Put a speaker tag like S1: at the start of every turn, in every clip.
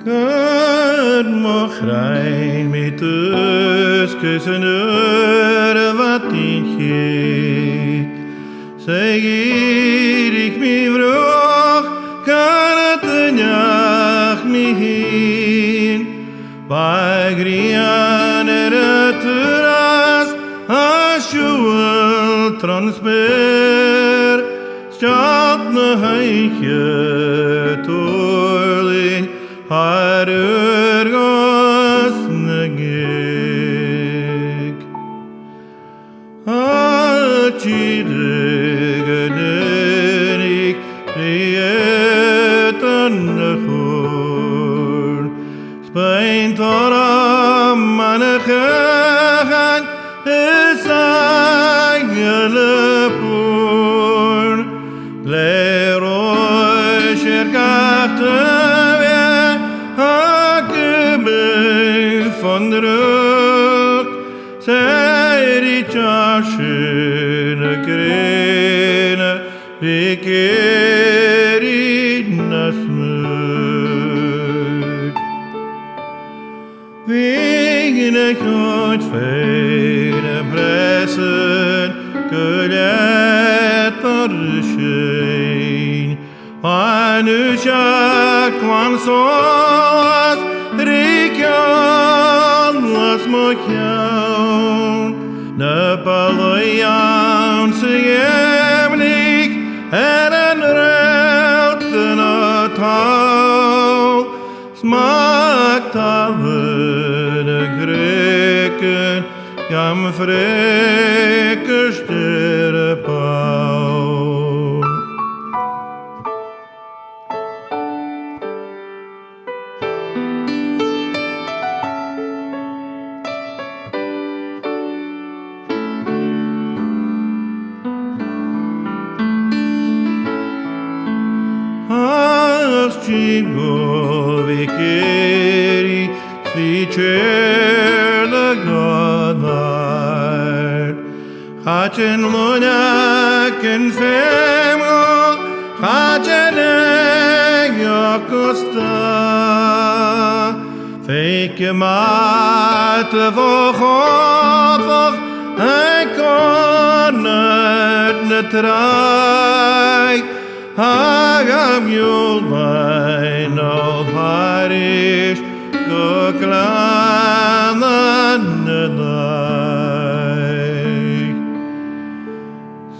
S1: Good mochtrein met us kussen wat in je. Zeg ik mi vroeg, kan het een jacht me heen. Bij grian het terras, als je wil transper. Stap na heitje toerling, haar urgas negik. Alchidregenenik, rietan nechur. Spain toram manechahan, esagyalepur. Leroy scherkachtte hakebel van druk. Zij die tjaschene grene, rekeri nasmut. Wegen ik nooit vele pressen, kulet parschein. Anusha kwam soas, rikjan las mokjan. Ne paloyan sejemlik, en een reuten atal. Smakt allen de greken, jam vrekkers der paul. Chigo vikeri, slicher the godard. Hachen lunak en femo, hachen jakosta. Fake mate vochopach, hij kon het net raai. Hagam julbain al harish, kuklaman nedai.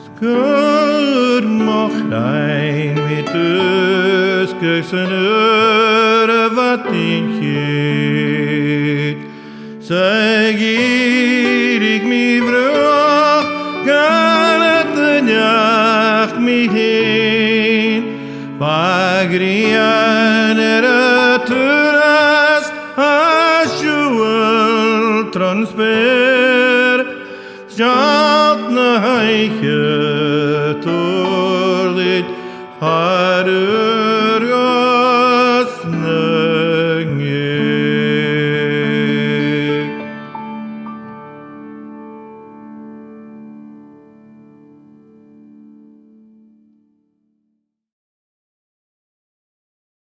S1: Skur mochtrein met us kussen wat in je. Zeg ik mi vroeg, kan het een jacht me heen. Bagrian terras, als je wil transper. Stap na heitje toerlit, haar